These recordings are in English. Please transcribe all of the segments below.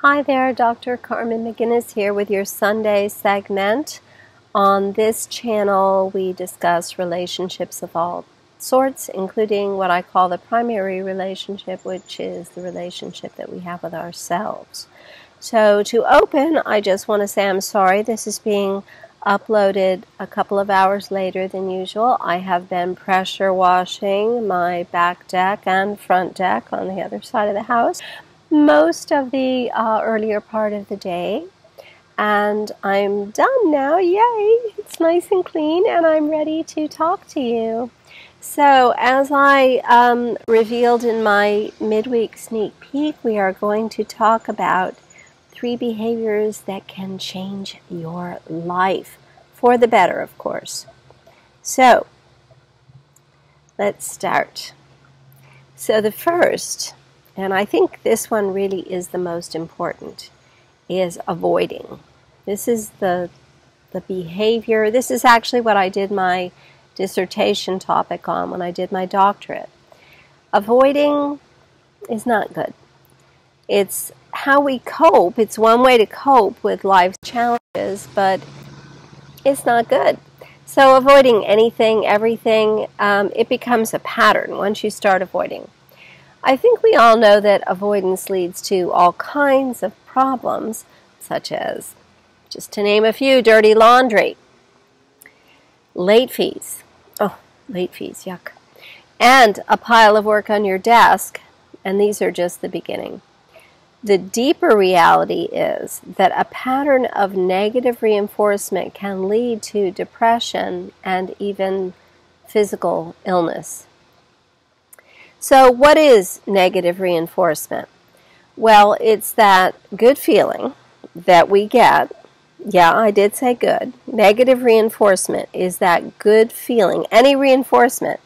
Hi there, Dr. Carmen McGuinness here with your Sunday segment. On this channel, we discuss relationships of all sorts, including what I call the primary relationship, which is the relationship that we have with ourselves. So to open, I just want to say I'm sorry this is being uploaded a couple of hours later than usual. I have been pressure washing my back deck and front deck on the other side of the house most of the earlier part of the day, and I'm done now. Yay! It's nice and clean, and I'm ready to talk to you. So as I revealed in my midweek sneak peek, we are going to talk about 3 behaviors that can change your life for the better, of course. So let's start. So the first, and I think this one really is the most important, is avoiding. This is the behavior. This is actually what I did my dissertation topic on when I did my doctorate. Avoiding is not good. It's how we cope. It's one way to cope with life's challenges, but it's not good. So avoiding anything, everything, it becomes a pattern once you start avoiding. I think we all know that avoidance leads to all kinds of problems, such as, just to name a few, dirty laundry, late fees, yuck, and a pile of work on your desk, and these are just the beginning. The deeper reality is that a pattern of negative reinforcement can lead to depression and even physical illness. So what is negative reinforcement? Well, it's that good feeling that we get. Yeah, I did say good. Negative reinforcement is that good feeling. Any reinforcement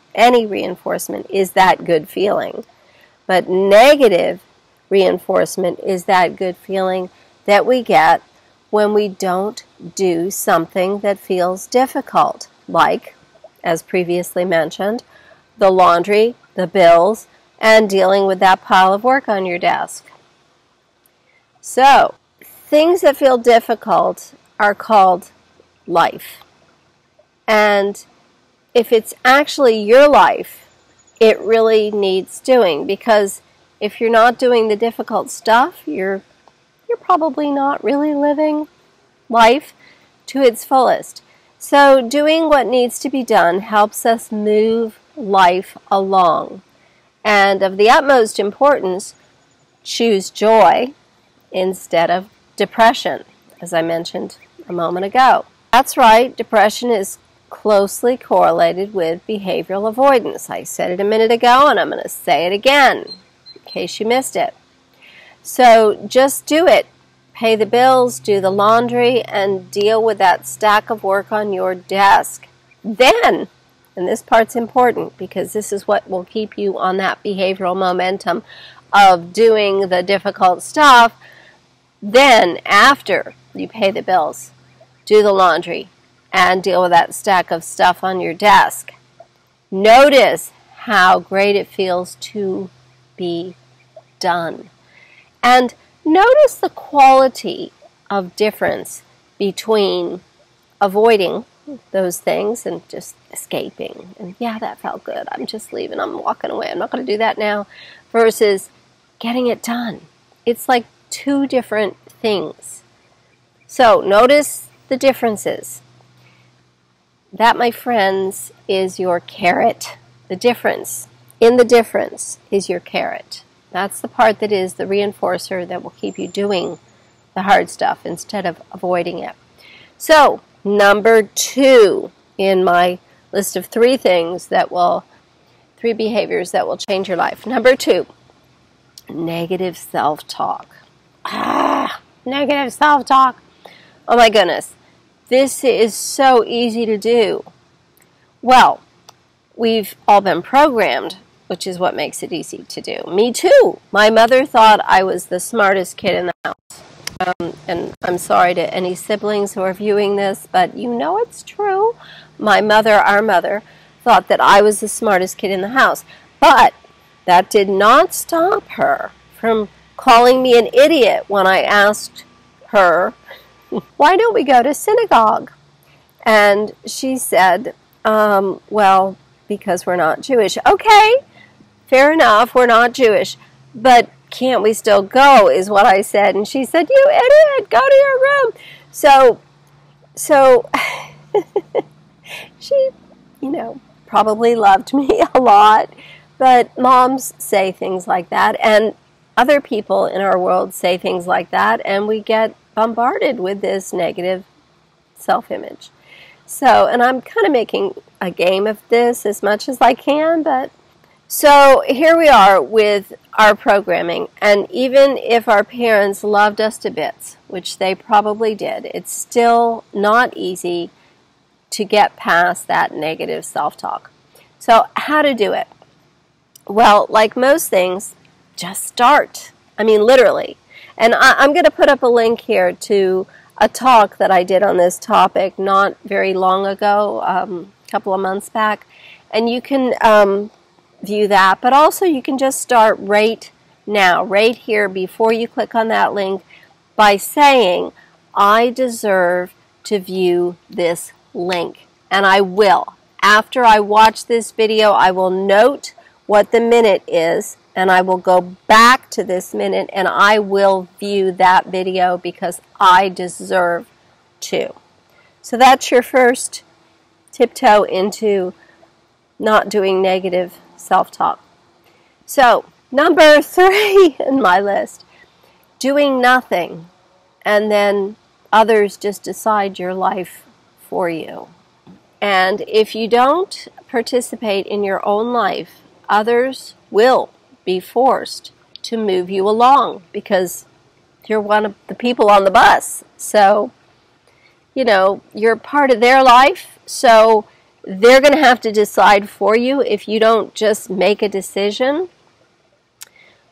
is that good feeling. But negative reinforcement is that good feeling that we get when we don't do something that feels difficult, like, as previously mentioned, the laundry, the bills, and dealing with that pile of work on your desk. So, things that feel difficult are called life. And if it's actually your life, it really needs doing, because if you're not doing the difficult stuff, you're probably not really living life to its fullest. So doing what needs to be done helps us move life along. And of the utmost importance, choose joy instead of depression, as I mentioned a moment ago. That's right, depression is closely correlated with behavioral avoidance. I said it a minute ago, and I'm going to say it again in case you missed it. So just do it. Pay the bills, do the laundry, and deal with that stack of work on your desk. Then, and this part's important because this is what will keep you on that behavioral momentum of doing the difficult stuff. Then, after you pay the bills, do the laundry, and deal with that stack of stuff on your desk, notice how great it feels to be done. And notice the quality of difference between avoiding those things and just escaping. And yeah, that felt good. I'm just leaving. I'm walking away. I'm not going to do that now. Versus getting it done. It's like 2 different things. So notice the differences. That, my friends, is your carrot. The difference. In the difference is your carrot. That's the part that is the reinforcer that will keep you doing the hard stuff instead of avoiding it. So, number 2 in my list of 3 things that will, 3 behaviors that will change your life. Number 2, negative self-talk. Negative self-talk. Oh my goodness. This is so easy to do. Well, we've all been programmed, which is what makes it easy to do. Me too. My mother thought I was the smartest kid in the house. And I'm sorry to any siblings who are viewing this, but you know it's true. My mother, our mother, thought that I was the smartest kid in the house. But that did not stop her from calling me an idiot when I asked her, why don't we go to synagogue? And she said, well, because we're not Jewish. Okay, fair enough, we're not Jewish, but can't we still go, is what I said. And she said, you idiot, go to your room. So she, probably loved me a lot, but moms say things like that, and other people in our world say things like that, and we get bombarded with this negative self-image. So, and I'm kind of making a game of this as much as I can, but so here we are with our programming, and even if our parents loved us to bits, which they probably did, it's still not easy to get past that negative self-talk. So how to do it? Well, like most things, just start. I mean, literally. And I'm going to put up a link here to a talk that I did on this topic not very long ago, a couple of months back. And you can view that, but also you can just start right now, right here, before you click on that link, by saying, I deserve to view this link. And I will. After I watch this video, I will note what the minute is, and I will go back to this minute, and I will view that video because I deserve to. So that's your first tiptoe into not doing negative self-talk. So, number 3 in my list, doing nothing, and then others just decide your life for you. And if you don't participate in your own life, others will be forced to move you along because you're one of the people on the bus. So, you're part of their life, so they're going to have to decide for you if you don't just make a decision.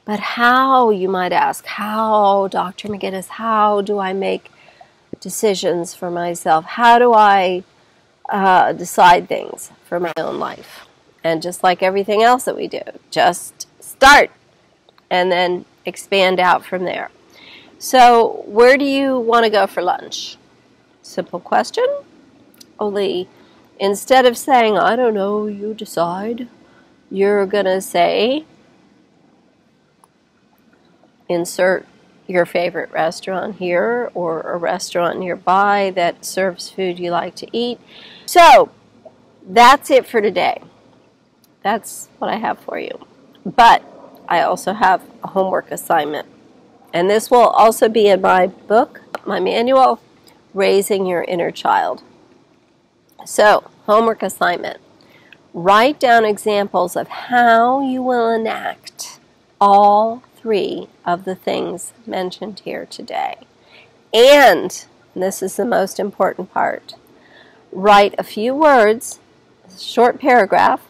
But how, you might ask, how, Dr. McGuinness, how do I make decisions for myself? How do I decide things for my own life? And just like everything else that we do, just start and then expand out from there. So where do you want to go for lunch? Simple question. Only instead of saying, I don't know, you decide, you're going to say, insert your favorite restaurant here or a restaurant nearby that serves food you like to eat. So that's it for today. That's what I have for you. But I also have a homework assignment. And this will also be in my book, my manual, Raising Your Inner Child. So, homework assignment. Write down examples of how you will enact all 3 of the things mentioned here today. And this is the most important part. Write a few words, a short paragraph,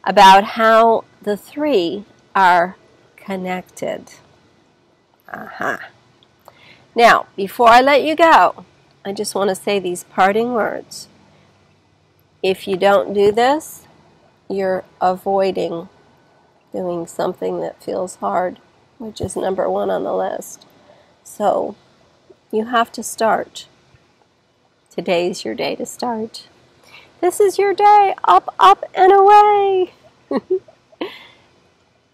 about how the 3 are connected. Now, before I let you go, I just want to say these parting words. If you don't do this, you're avoiding doing something that feels hard, which is number 1 on the list. So, you have to start. Today's your day to start. This is your day. Up, up, and away.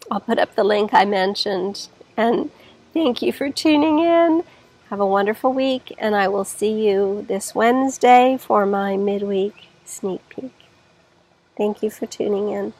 I'll put up the link I mentioned. And thank you for tuning in. Have a wonderful week. And I will see you this Wednesday for my midweek sneak peek. Thank you for tuning in.